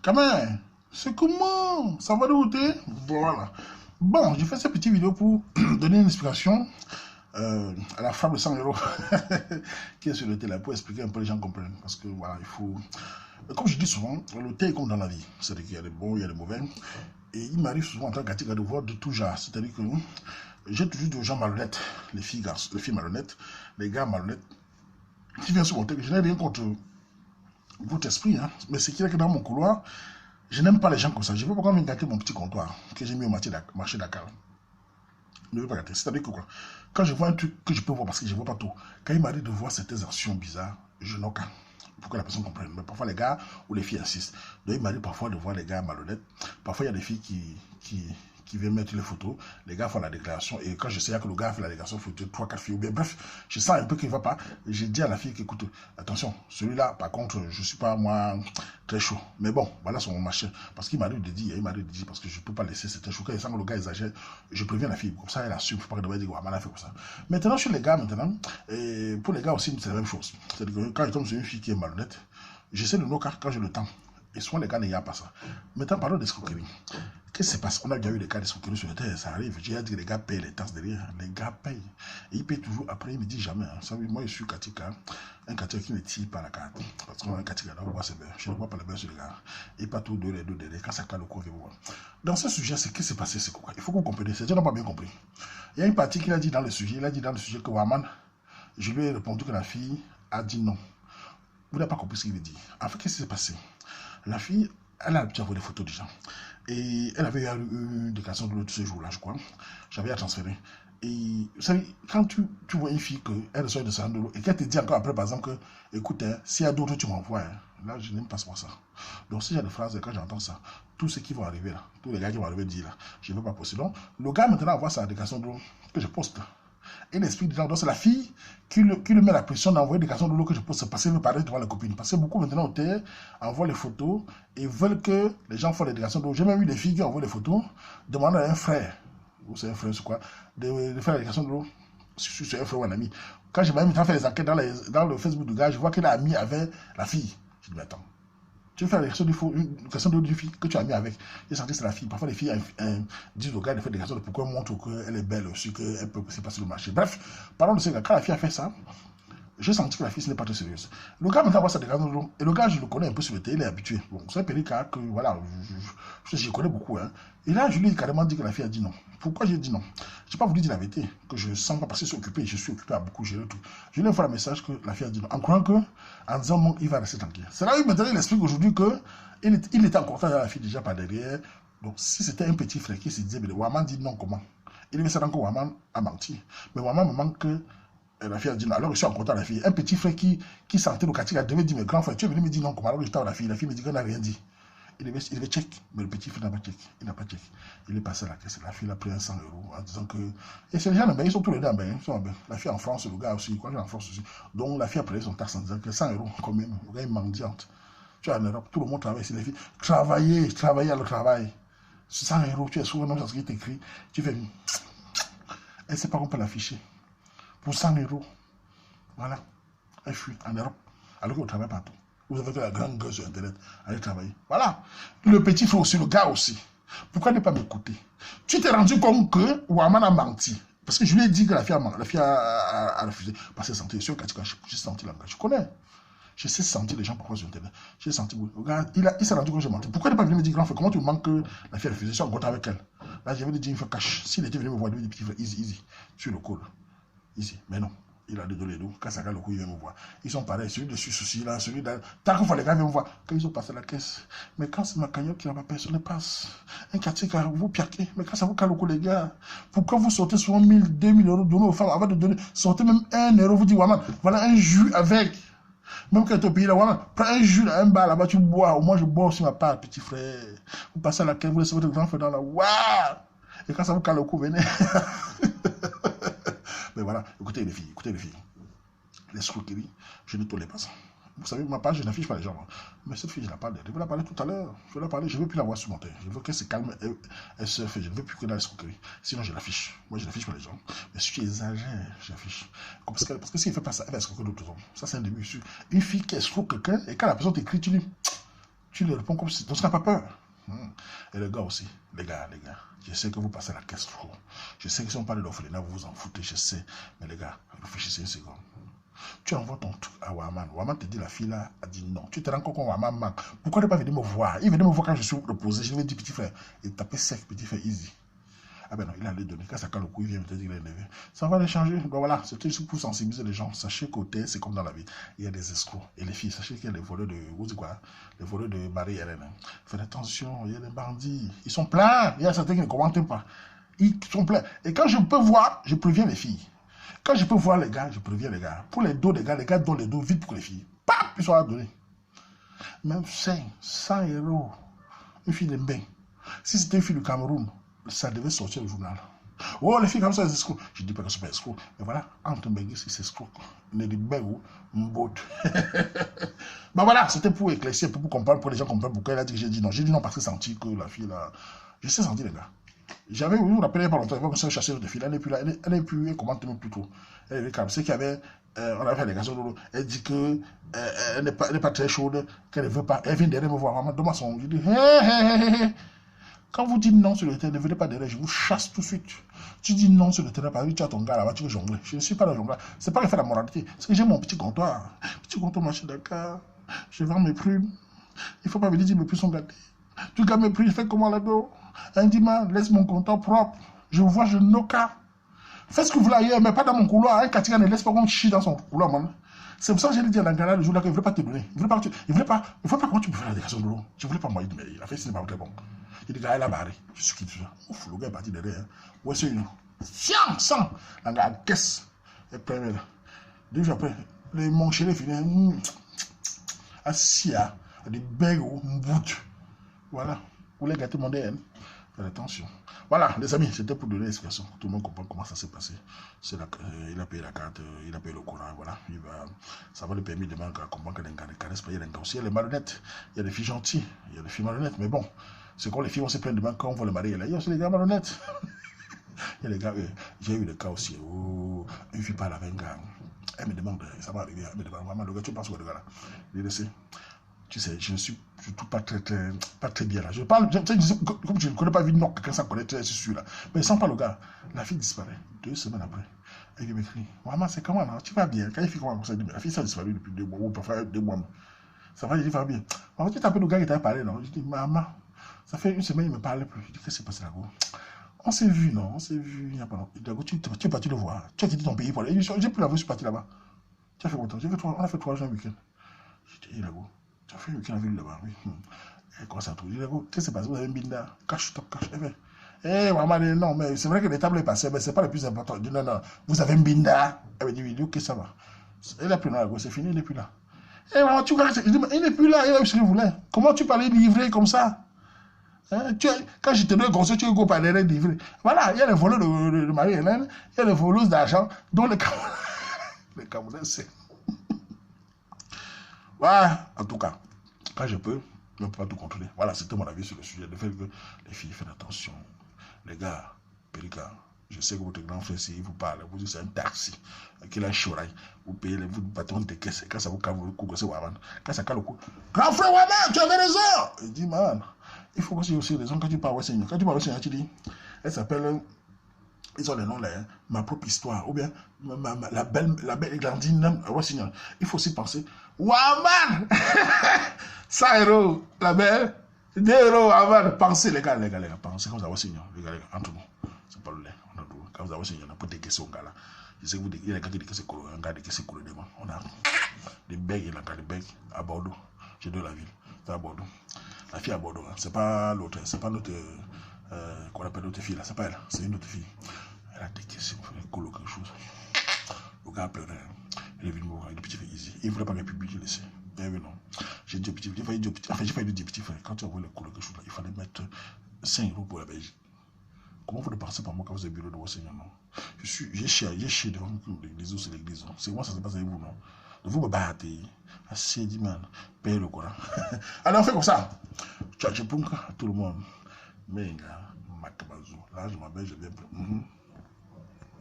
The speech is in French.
Quand même, c'est comment? Ça va de où t'es? Voilà. Bon, j'ai fait cette petite vidéo pour donner une explication à la femme de 100 euros qui est sur le télé pour expliquer un peu les gens comprennent. Parce que voilà, il faut. Comme je dis souvent, le thé est comme dans la vie. C'est-à-dire qu'il y a des bons, il y a des mauvais. Et il m'arrive souvent en tant qu'article de voir de tout genre. C'est-à-dire que j'ai toujours des gens malhonnêtes, les filles malhonnêtes, les gars malhonnêtes, qui viennent sur mon thé. Je n'ai rien contre votre esprit, hein. Mais c'est qu'il y a que dans mon couloir, je n'aime pas les gens comme ça. Je ne veux pas quand même gâter mon petit comptoir que j'ai mis au marché Dakar. Ne veux pas gâter. C'est-à-dire que quoi, quand je vois un truc que je peux voir parce que je ne vois pas tout, quand il m'arrive de voir certaines actions bizarres, je n'en qu'un. Pour que la personne comprenne. Mais parfois les gars ou les filles insistent. Donc il m'arrive parfois de voir les gars malhonnêtes. Parfois il y a des filles qui viennent mettre les photos. Les gars font la déclaration. Et quand je sais que le gars fait la déclaration, il faut 3, 4 filles. Ou bien, bref, je sens un peu qu'il ne va pas. J'ai dit à la fille qu'écoute, attention, celui-là, par contre, je ne suis pas moi très chaud. Mais bon, voilà son machin. Parce qu'il m'arrive de dire, parce que je ne peux pas laisser certains choux. Quand il sent que le gars exagère, je préviens la fille. Comme ça, elle assume. Il ne faut pas qu'elle dire, ouais, a fait comme ça. Maintenant, chez les gars, et pour les gars aussi, c'est la même chose. C'est-à-dire que quand je tombe sur une fille qui est malhonnête, j'essaie de nos cas quand j'ai le temps. Et souvent, les gars n'ayant pas ça. Maintenant, parlons d'escroquerie. Qu'est-ce qui se passe? On a déjà eu des cas d'escroquerie sur le terre, ça arrive. J'ai dit que les gars payent les tasses derrière. Les gars payent. Et ils payent toujours. Après, ils me disent jamais. Hein. Ça, moi, je suis Katika. Un Katika qui ne tire pas la carte. Parce qu'on a un Katika là, on voit ses beurs. Je ne vois pas les beurs sur les gars. Et pas tout les deux derrière. Quand ça cale le cours, vous voir. Dans ce sujet, c'est qu'est-ce qui s'est passé? C'est quoi? Il faut que vous compreniez. Ces gens n'ont pas bien compris. Il y a une partie qu'il a dit dans le sujet. Il a dit dans le sujet que Waman, je lui ai répondu que la fille a dit non. Vous n'avez pas compris ce qu'il veut dire. En fait, qu'est-ce qui s'est passé? La fille, elle a l'habitude d'avoir des photos des gens. Et elle avait eu une déclaration de ce jour-là, je crois. J'avais à transférer. Et vous savez, quand tu vois une fille qu'elle reçoit de 100 € et qu'elle te dit encore après, par exemple, que écoute, hein, s'il y a d'autres, tu m'envoies. Hein. Là, je n'aime pas ça. Donc, si j'ai des phrases, quand j'entends ça, tous ceux qui vont arriver là, tous les gars qui vont arriver dire là, je ne veux pas poster. Donc, le gars maintenant envoie sa déclaration de l'eau que je poste. Et l'esprit des gens, donc c'est la fille qui lui met la pression d'envoyer des garçons de l'eau que je peux se passer, me paraître devant la copine. Parce que beaucoup maintenant au terre envoient les photos et veulent que les gens fassent des déclarations de l'eau. J'ai même eu des filles qui envoient des photos, demandant à un frère, ou c'est un frère, c'est quoi, de faire la déclaration de l'eau sur un frère ou un ami. Quand j'ai même fait les enquêtes dans le Facebook du gars, je vois qu'il a ami avec la fille. Je dis, mais attends. Tu veux faire une question de fille que tu as mis avec. J'ai senti que c'est la fille. Parfois, les filles disent au gars de faire des questions de pourquoi elle montre qu'elle est belle aussi, qu'elle peut aussi passer le marché. Bref, parlons de ce gars. Quand la fille a fait ça, j'ai senti que la fille, ce n'est pas très sérieuse. Le gars maintenant voit sa déclaration. Et le gars, je le connais un peu sur le terrain, il est habitué. Bon, c'est un pédicat que, voilà, je connais beaucoup. Hein. Et là, je lui ai carrément dit que la fille a dit non. Pourquoi j'ai dit non? Je n'ai pas voulu dire la vérité, que je ne sens pas parce que je suis occupé à beaucoup gérer tout. Je lui ai fait le message que la fille a dit non. En croyant que, en disant non, il va rester tranquille. C'est là où maintenant il explique aujourd'hui qu'il était en contact avec la fille déjà par derrière. Donc, si c'était un petit frère qui se disait, mais Waman dit non, comment? Il devait savoir que Waman a menti. Mais Waman me manque que. La fille a dit non, alors je suis en contact avec la fille. Un petit frère qui sentait le quartier, il devait dire, mais grand frère, tu es venu me dire non, comment? Alors que j'étais avec la fille me dit qu'elle n'a rien dit. Il devait check, mais le petit frère n'a pas check. Il n'a pas check. Il est passé à la caisse. La fille a pris un 100 € en disant que. Et ces gens, ils sont tous les deux en bain. La fille en France, le gars aussi, quoi, en France aussi. Donc la fille a pris son taxe en disant que 100 € quand même. Le gars est mendiante. Tu es en Europe, tout le monde travaille ici, les filles. Travailler à le travail. 100 €, tu es souvent dans ce qui est écrit. Tu fais. Elle ne sait pas qu'on peut l'afficher. Pour 100 €. Voilà. Elle fuit en Europe. Alors qu'on travaille partout. Vous avez fait la grande gueule sur Internet. Allez travailler. Voilà. Le petit frère aussi, le gars aussi. Pourquoi ne pas m'écouter? Tu t'es rendu compte que Waman a menti. Parce que je lui ai dit que la fille a refusé. Parce que je suis j'ai senti langage. Je connais. Je sais sentir les gens parfois sur Internet. J'ai senti. Regarde, il s'est rendu compte que j'ai menti. Pourquoi ne pas venir me dire, grand frère, comment tu me manques que la fille a refusé? Je suis en contact avec elle. Là, j'avais dit, il faut cash. S'il était venu me voir, il dit, petit frère, easy. Sur le col. Ici, mais non, il a deux dos. Quand ça gars le coup, il vient me voir. Ils sont pareils, celui dessus, ceci, là, celui là. Tant qu'il faut les gars viennent me voir. Quand ils ont passé la caisse, mais quand c'est ma cagnotte qui n'a pas personne ne passe. Un quartier qui vous piaquez, mais quand ça vous cale le coup, les gars, pourquoi vous sortez souvent 1000, 2000 € donnés aux femmes avant de donner, sortez même 1 €, vous dites, Waman, voilà un jus avec. Même quand tu es au pays là, Waman, prends un jus, un bar là-bas, tu bois. Au moins, je bois aussi ma part, petit frère. Vous passez à la caisse, vous laissez votre grand frère dans la. Waouh! Et quand ça vous cale le coup, venez. Mais voilà, écoutez les filles. L'escroquerie, je ne tolère pas ça. Vous savez, ma page, je n'affiche pas les gens. Mais cette fille, je la parle. Je vais la parler tout à l'heure. Je ne veux plus la voir sur mon terre. Je veux qu'elle se calme, elle se fait. Je ne veux plus que dans l'escroquerie. Sinon, je l'affiche. Moi, je n'affiche pas les gens. Mais si tu exagères, j'affiche. Parce que si elle ne fait pas ça, elle va escroquer d'autres hommes. Ça, c'est un début. Une fille qui escroque quelqu'un, et quand la personne t'écrit, tu dis, Tu leur réponds comme si. Donc, tu n'as pas peur. Et les gars aussi, les gars, je sais que vous passez la caisse trop. Je sais que si on parle d'orphelinat, vous vous en foutez, je sais. Mais les gars, réfléchissez une seconde. Tu envoies ton truc à Waman. Waman te dit, la fille là a dit non. Tu te rends compte qu'on Waman manque. Pourquoi ne pas venir me voir? Il venait me voir quand je suis reposé. Je lui ai dit, petit frère, et taper sec, petit frère, easy. Ah ben non, il allait donner. Quand ça cale le coup, il vient me dire qu'il est énervé. Ça va les changer. Donc voilà, c'était juste pour sensibiliser les gens. Sachez qu'au thé, c'est comme dans la vie. Il y a des escrocs. Et les filles, sachez qu'il y a les voleurs de. Vous dites quoi? Les voleurs de Marie-Hélène. Faites attention, il y a des bandits. Ils sont pleins. Il y a certains qui ne commentent pas. Ils sont pleins. Et quand je peux voir, je préviens les filles. Quand je peux voir les gars, je préviens les gars. Pour les dos des gars, les gars donnent les dos vite pour les filles. Paf, ils sont à donner. Même 100 euros. Une fille de bain. Si c'était une fille du Cameroun, ça devait sortir au journal. Oh, les filles comme ça, c'est escrocs. Je ne dis pas que ce n'est pas escroc. Mais voilà, entre Benguis, c'est escroc. Ne dit pas où, m'bot. Ben voilà, c'était pour éclaircir, pour comprendre, pour les gens comprennent pourquoi elle a dit que j'ai dit non. J'ai dit non parce que j'ai senti que la fille là. Je sais sentir les gars. J'avais, vous vous rappelez pas longtemps, elle chasseuse de filles, elle n'est plus là, elle n'est plus, elle commente même plus trop. Elle est calme. C'est qu'il y avait, on avait fait des garçons de l'eau, elle dit que elle n'est pas très chaude, qu'elle ne veut pas, elle vient derrière me voir, maman, donne-moi son, je dis, hé. Quand vous dites non sur le terrain, ne venez pas derrière, je vous chasse tout de suite. Tu dis non sur le terrain, parce que tu as ton gars là-bas, tu veux jongler. Je ne suis pas le jongleur. C'est pas que faire la moralité. C'est que j'ai mon petit comptoir. Petit comptoir marché Dakar. Je vends mes prunes. Il ne faut pas venir dire mes prunes sont gâtées. Tu gardes mes prunes, je fais comment là-dedans? Un dimanche, laisse mon comptoir propre. Je vois, je n'oka. Faites ce que vous voulez ailleurs, mais pas dans mon couloir. Un Katika ne laisse pas qu'on chie dans son couloir, man. C'est pour ça que j'ai dit à l'Angana le jour là qu'il ne voulait pas te donner. Il ne voulait pas comment tu peux faire la dégradation de l'eau. Je ne voulais pas moi, mais il a fait, ce n'est pas très bon. Il dit, gars, il a barré. Je suis qui tout ça. Ouf, le gars est parti derrière. Ouais, c'est une. Tiens, sang. La gars, caisse. Et puis, là. 2 jours après, les manches, les filles, assis à des bègues ou bout. Voilà. Vous les gâtez mondains. Faites attention. Voilà, les amis, c'était pour donner l'explication. Tout le monde comprend comment ça s'est passé. Il a payé la carte, il a payé le courant, voilà. Ça va lui permettre de comprendre que les gars ne caressent pas. Il y a des gars aussi, il y a les malhonnêtes. Il y a des filles gentilles, il y a des filles malhonnêtes. Mais bon, c'est quand les filles vont se plaindre demain quand on voit le mari. Il y a aussi les gars malhonnêtes. Il y a les gars, j'ai eu des cas aussi. Oh, une fille parle avec un gars. Elle me demande, ça va arriver. Elle me demande, maman, le gars, tu penses quoi, le gars là? Je lui dis, tu sais, je ne suis surtout pas très bien là. Je parle, comme je ne connais pas Vidnock, quelqu'un s'en connaît, c'est sûr là. Mais sans pas le gars, la fille disparaît. 2 semaines après, elle vient m'écrire, maman, c'est comment là? Tu vas bien? Quand il fait comment ça, la fille ça a disparu depuis 2 mois, ou parfois 2 mois. Ça va, il va bien. Maman, tu t'appelles le gars qui t'a parlé, non? Je dis, maman, ça fait 1 semaine, il ne me parle plus. Je dis, qu'est-ce qui s'est passé là-bas? On s'est vu, non? On s'est vu il n'y a pas longtemps. Tu es parti le voir. Tu as quitté ton pays pour aller. J'ai plus la voix, je suis parti là-bas. Tu as fait longtemps. On a fait 3 jours un week-end. J'ai dit, là-bas. Tu as fait un week-end avec lui là-bas, oui. Et comment ça trouve? Il dit, qu'est-ce qui s'est passé? Vous avez une binda. Cache, top, cache. Eh, maman, non, mais c'est vrai que les tables est passées, mais ce n'est pas le plus important. Je dis, non, vous avez une binda. Elle me dit, oui, ok, ça va. Elle est plus là, c'est fini, il n'est plus là. Eh, maman, tu regardes, il n'est plus là, il a eu ce qu'il voulait. Comment tu parlais livrer comme ça? Hein, quand je te donne un conseil, tu veux pas les livrer. Voilà, il y a les voleurs de Marie-Hélène, il y a les voleuses d'argent, dont les Camerounais, c'est. Voilà, en tout cas, quand je peux, je ne peux pas tout contrôler. Voilà, c'était mon avis sur le sujet. Le fait que les filles font attention. Les gars, Périka, je sais que votre grand frère, s'il vous parle, vous dites c'est un taxi, qu'il a un chorail, vous payez vous battons des caisses, quand ça vous cale le coup, c'est Waman. Quand ça cale le coup, grand frère Waman, tu avais raison! Il dit, man, il faut que tu aies aussi raison quand tu parles au Seigneur. Quand tu parles au Seigneur, tu dis, elle s'appelle, ils ont les noms là, hein, ma propre histoire, ou bien la belle Glandine, au Seigneur. Il faut aussi penser, Waman! 100 euros, la belle, 2 euros avant de penser, les gars, pensez comme ça au Seigneur, les gars, entre nous. C'est pas le lait, on a tout. Quand vous avez Seigneur, on a pas décaissé au gars là. Je sais que il y a des gars qui décaissent un gars décaissé coulé devant. On a des becs, il y a des becs à Bordeaux. J'ai de la ville, c'est à Bordeaux. La fille à Bordeaux, hein. C'est pas l'autre, c'est pas notre, qu'on appelle notre fille là, c'est pas elle, c'est une autre fille. Elle a décaissé, elle coule quelque chose. Le gars a pleuré, il est venu me voir, il est petit frère ici. Il ne voulait pas que public, je le sais. Mais non. J'ai dit au petit frère, j'ai failli dire petit frère, quand tu as envoyé le coule quelque chose là, il fallait mettre 5 euros pour la Belgique. Comment vous ne pensez pas moi quand vous êtes bureau de vos seigneurs, non? J'ai chié devant l'église, c'est l'église. C'est moi, ça se passe avec vous, non? De vous me battez. Assez dit, man. Payez le Coran. Allez, on fait comme ça. Tchatchoupounka, tout le monde. Mais, gars, Macabazou. Là, je m'appelle, je viens.